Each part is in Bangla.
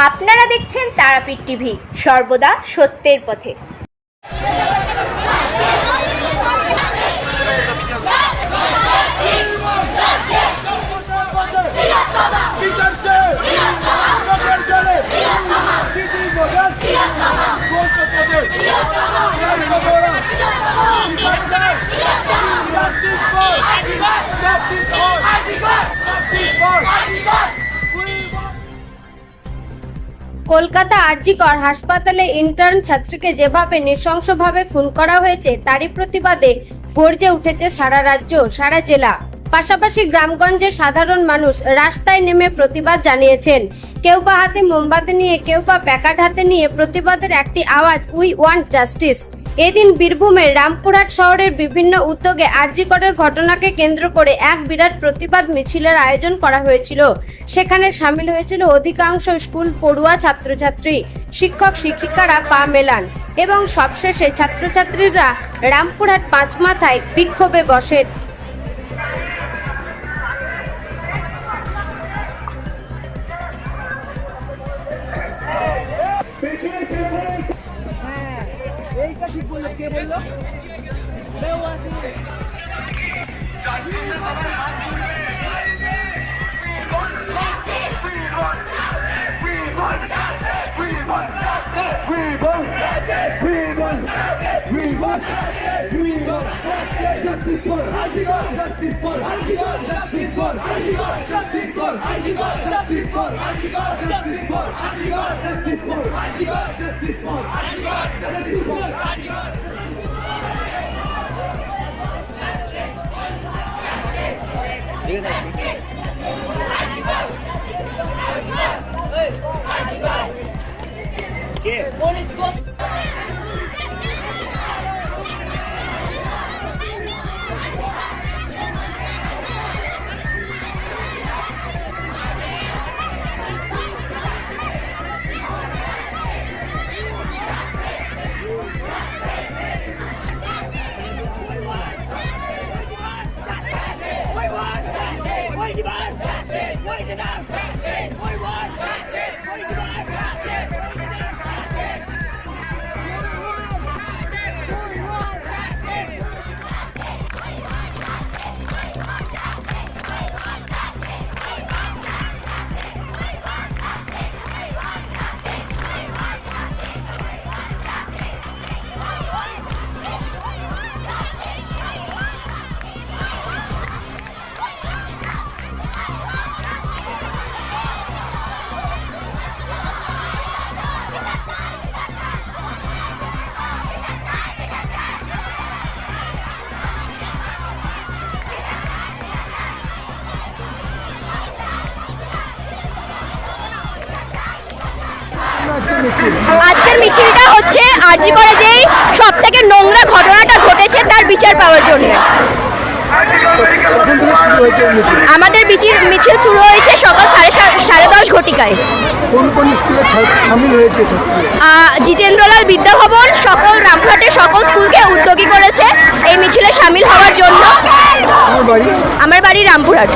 আপনারা দেখছেন তারাপীঠ টিভি, সর্বদা সত্যের পথে। কলকাতা আরজিকর হাসপাতালে ইন্টার্ন ছাত্রীকে যেভাবে নৃশংসভাবে খুন করা হয়েছে তারই প্রতিবাদে গর্জে উঠেছে সারা রাজ্য, সারা জেলা, পাশাপাশি গ্রামগঞ্জের সাধারণ মানুষ রাস্তায় নেমে প্রতিবাদ জানিয়েছেন। কেউ বা হাতে মোমবাতি নিয়ে, কেউ বা প্যাকার্ড হাতে নিয়ে প্রতিবাদের একটি আওয়াজ, উই ওয়ান্ট জাস্টিস। এদিন বীরভূমের রামপুরহাট শহরের বিভিন্ন উদ্যোগে আরজিকরের ঘটনাকে কেন্দ্র করে এক বিরাট প্রতিবাদ মিছিলের আয়োজন করা হয়েছিল। সেখানে সামিল হয়েছিল অধিকাংশ স্কুল পড়ুয়া, ছাত্রছাত্রী, শিক্ষক শিক্ষিকারা পা মেলান এবং সবশেষে ছাত্রছাত্রীরা রামপুরহাট পাঁচমাথায় বিক্ষোভে বসেন। এইটা ঠিক বললো, কে বললো? আজকের মিছিলটা হচ্ছে আরজিকরে যেই সব থেকে নোংরা ঘটনাটা ঘটেছে তার বিচার পাওয়ার জন্য। আমাদের মিছিল শুরু হয়েছে সকাল 10:30 ঘটিকায়। কোন কোন স্কুলে সামিল হয়েছে? জিতেন্দ্রলাল বিদ্যাভবন সকল রামপুরহাটের সকল স্কুলকে উদ্যোগী করেছে এই মিছিলে সামিল হওয়ার জন্য। আমার বাড়ি রামপুরহাট।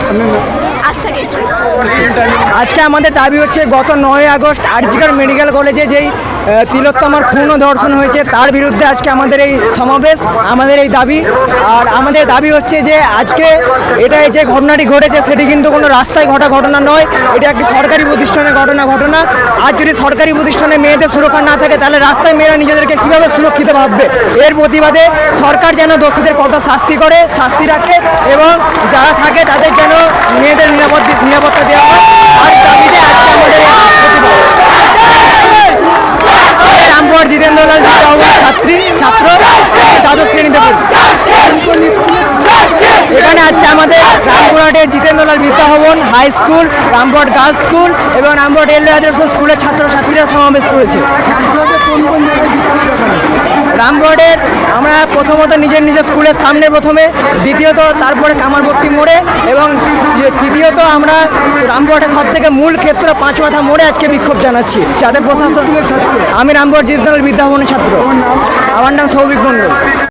আজকে আমাদের দাবি হচ্ছে গত 9 আগস্ট আরজিকর মেডিকেল কলেজে যেই তিলোত্তমার খুন ও ধর্ষণ হয়েছে তার বিরুদ্ধে আজকে আমাদের এই সমাবেশ, আমাদের এই দাবি। আর আমাদের দাবি হচ্ছে যে আজকে এটা যে ঘটনাটি ঘটেছে সেটি কিন্তু কোনো রাস্তায় ঘটা ঘটনা নয়, এটা একটি সরকারি প্রতিষ্ঠানের ঘটনা। আর যদি সরকারি প্রতিষ্ঠানে মেয়েদের সুরক্ষা না থাকে তাহলে রাস্তায় মেয়েরা নিজেদেরকে কীভাবে সুরক্ষিত ভাববে? এর প্রতিবাদে সরকার যেন দোষীদের কঠোর শাস্তি রাখে এবং যারা থাকে তাদের যেন মেয়েদের নিরাপত্তা দেওয়া হয়। আর দাবিতে আজকে আমাদের রামপুরহাট জিতেন্দ্রলাল ছাত্র দ্বাদশ শ্রেণীতে পড়ি। এখানে আজকে আমাদের রামপুরহাটের Jitendralal Vidyabhavan, high school, Rampurhat girls school এবং রামপুরহাট এল আদর্শ স্কুলের ছাত্রছাত্রীরা সমাবেশ করেছে। রামপুরহাটের আমরা প্রথমত নিজের স্কুলের সামনে প্রথমে, দ্বিতীয়ত তারপরে কামারবর্তী মোড়ে এবং তৃতীয়ত আমরা রামপুরহাটের সব থেকে মূল ক্ষেত্র পাঁচমাথা মোড়ে আজকে বিক্ষোভ জানাচ্ছি। যাতে প্রশাসন, আমি রামপুরহাট জিতেন্দ্রলাল বিদ্যাভবনের ছাত্র। আমার নাম সৌভিক মণ্ডল।